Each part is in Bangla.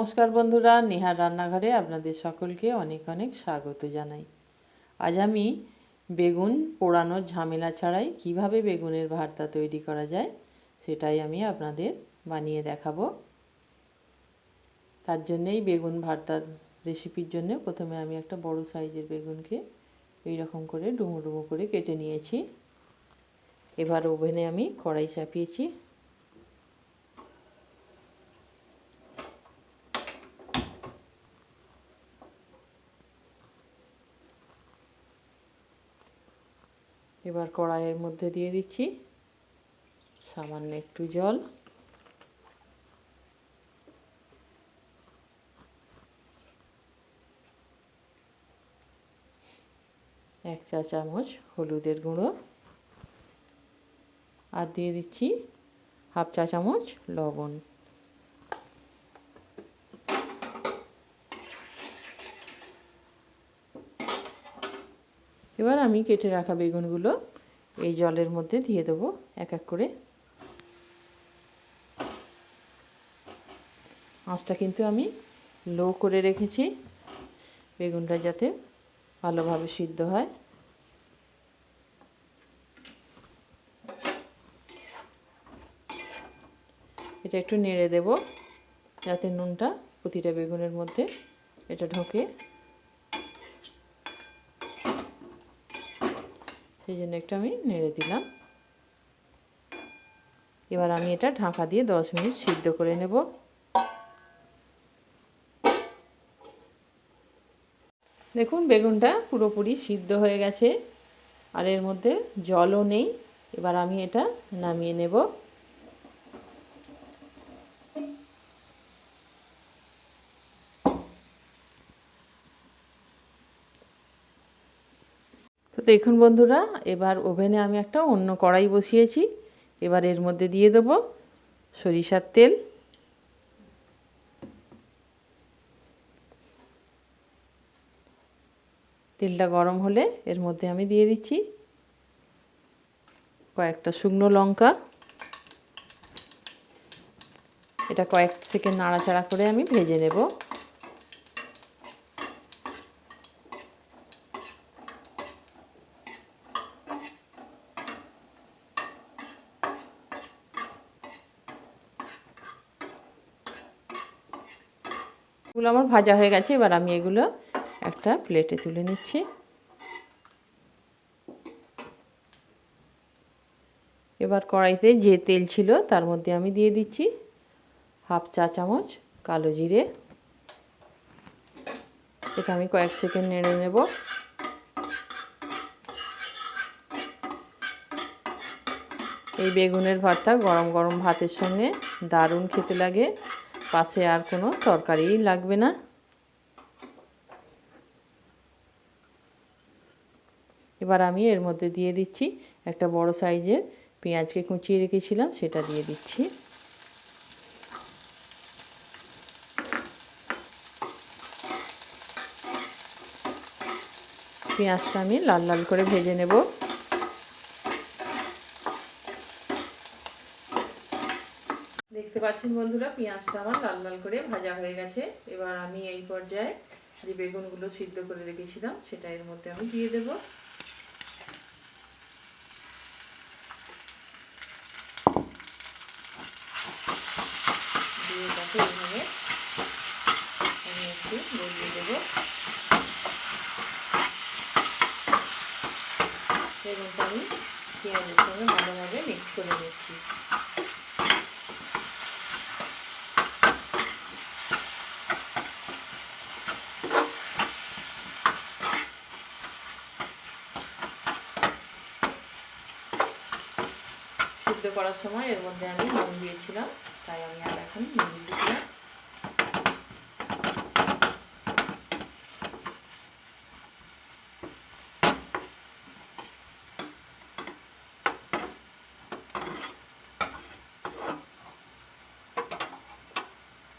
নমস্কার বন্ধুরা, নিহার রান্নাঘরে আপনাদের সকলকে অনেক অনেক স্বাগত জানাই। আজ আমি বেগুন পোড়ানোর ঝামেলা ছাড়াই কিভাবে বেগুনের ভর্তা তৈরি করা যায় সেটাই আমি আপনাদের বানিয়ে দেখাবো। তার জন্যই বেগুন ভর্তার রেসিপির জন্য প্রথমে আমি একটা বড় সাইজের বেগুনকে এই রকম করে ডুমো ডুমো করে কেটে নিয়েছি। এবার ওভেনে আমি কড়াই চাপিয়েছি। এবার কড়াইয়ের মধ্যে দিয়ে দিচ্ছি সামান্য একটু জল, এক চা চামচ হলুদের গুঁড়ো, আর দিয়ে দিচ্ছি হাফ চা চামচ লবণ। এবার আমি কেটে রাখা বেগুনগুলো এই জলের মধ্যে দিয়ে দেবো এক এক করে। আঁচটা কিন্তু আমি লো করে রেখেছি বেগুনটা যাতে ভালোভাবে সিদ্ধ হয়। এটা একটু নেড়ে দেব যাতে নুনটা প্রতিটা বেগুনের মধ্যে এটা ঢোকে, সেই জন্য একটু আমি নেড়ে দিলাম। এবার আমি এটা ঢাকা দিয়ে 10 মিনিট সিদ্ধ করে নেব। দেখুন বেগুনটা পুরোপুরি সিদ্ধ হয়ে গেছে আর এর মধ্যে জলও নেই। এবার আমি এটা নামিয়ে নেব। তো দেখুন বন্ধুরা, এবার ওভেনে আমি একটা অন্য কড়াই বসিয়েছি। এবার এর মধ্যে দিয়ে দেব সরিষার তেল। তেলটা গরম হলে এর মধ্যে আমি দিয়ে দিচ্ছি কয়েকটা শুকনো লঙ্কা। এটা কয়েক সেকেন্ড নাড়াচাড়া করে আমি ভেজে নেব। এগুলো আমার ভাজা হয়ে গেছে। এবার আমি এগুলো একটা প্লেটে তুলে নিচ্ছি। এবার কড়াইতে যে তেল ছিল তার মধ্যে আমি দিয়ে দিচ্ছি হাফ চা চামচ কালো জিরে। এটা আমি কয়েক সেকেন্ড নেড়ে নেব। এই বেগুনের ভর্তা গরম গরম ভাতের সঙ্গে দারুণ খেতে লাগে, পাশে আর কোনো তরকারিই লাগবে না। এবার আমি এর মধ্যে দিয়ে দিচ্ছি একটা বড় সাইজের পেঁয়াজকে কুচিয়ে রেখেছিলাম, সেটা দিয়ে দিচ্ছি। পেঁয়াজটা আমি লাল লাল করে ভেজে নেব। দেখতে পাচ্ছেন বন্ধুরা, পেঁয়াজটা আমার লাল লাল করে ভাজা হয়ে গেছে। এবার আমি এই পর্যায়ে যে বেগুনগুলো সিদ্ধ করে রেখেছিলাম সেটা এর মধ্যে আমি দিয়ে দেব। দিয়ে তাকে এইভাবে আমি একটু গলিয়ে দেব। বেগুনটা আমি পেঁয়াজের সঙ্গে ভালোভাবে মিক্স করে নিচ্ছি। সিদ্ধ করার সময় এর মধ্যে আমি নুন দিয়েছিলাম, তাই আমি আর এখন নুন দিচ্ছি না।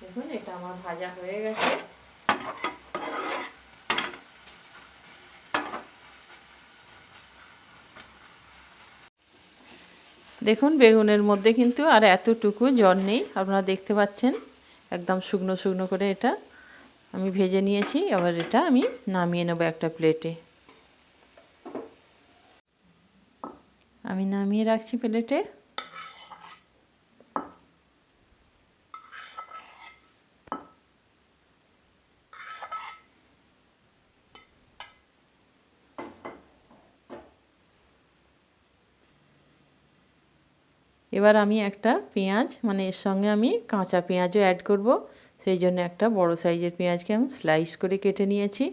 দেখুন এটা আমার ভাজা হয়ে গেছে। দেখুন বেগুনের মধ্যে কিন্তু আর এতটুকু জল নেই, আপনারা দেখতে পাচ্ছেন একদম শুকনো শুকনো করে এটা আমি ভেজে নিয়েছি। এবার এটা আমি নামিয়ে নেব একটা প্লেটে। আমি নামিয়ে রাখছি প্লেটে। এবার আমি একটা পেঁয়াজ মানে এর সঙ্গে আমি কাঁচা পেঁয়াজও অ্যাড করব, সেই জন্য একটা বড় সাইজের পেঁয়াজকে আমি স্লাইস করে কেটে নিয়েছি।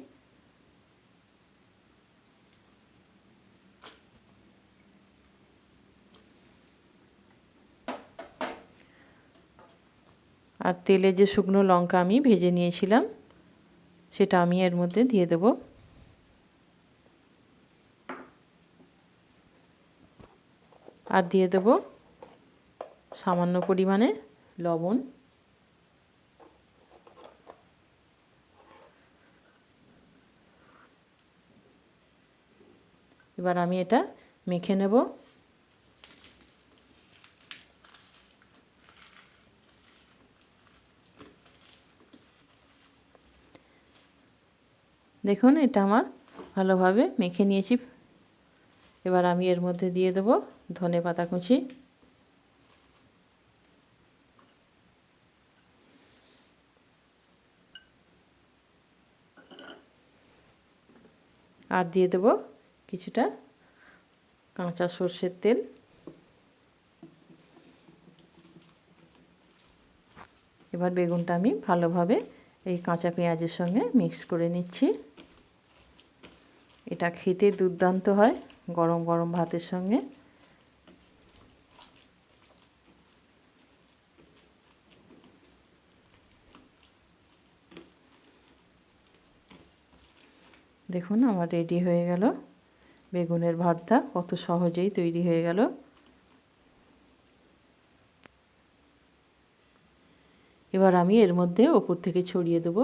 আর তেলে যে শুকনো লঙ্কা আমি ভেজে নিয়েছিলাম সেটা আমি এর মধ্যে দিয়ে দেব। আর দিয়ে দেব সামান্য পরিমাণে লবণ। এবার আমি এটা মেখে নেব। দেখুন এটা আমার ভালোভাবে মেখে নিয়েছি। এবার আমি এর মধ্যে দিয়ে দেব ধনেপাতা কুচি, আর দিয়ে দেব কিছুটা কাঁচা সর্ষের তেল। এবার বেগুনটা আমি ভালোভাবে এই কাঁচা পেঁয়াজের সঙ্গে মিক্স করে নিচ্ছি। এটা খেতে দুর্দান্ত হয় গরম গরম ভাতের সঙ্গে। দেখুন আমার রেডি হয়ে গেল বেগুনের ভর্তা, কত সহজেই তৈরি হয়ে গেল। এবার আমি এর মধ্যে ওপর থেকে ছড়িয়ে দেব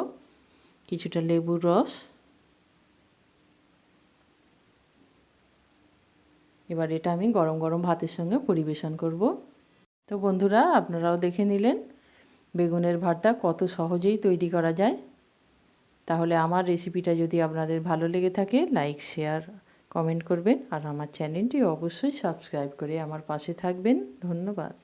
কিছুটা লেবুর রস। এবার এটা আমি গরম গরম ভাতের সঙ্গে পরিবেশন করব। তো বন্ধুরা আপনারাও দেখে নিলেন বেগুনের ভর্তা কত সহজেই তৈরি করা যায়। তাহলে আমার রেসিপিটা যদি আপনাদের ভালো লেগে থাকে লাইক শেয়ার কমেন্ট করবেন, আর আমার চ্যানেলটি অবশ্যই সাবস্ক্রাইব করে আমার পাশে থাকবেন। ধন্যবাদ।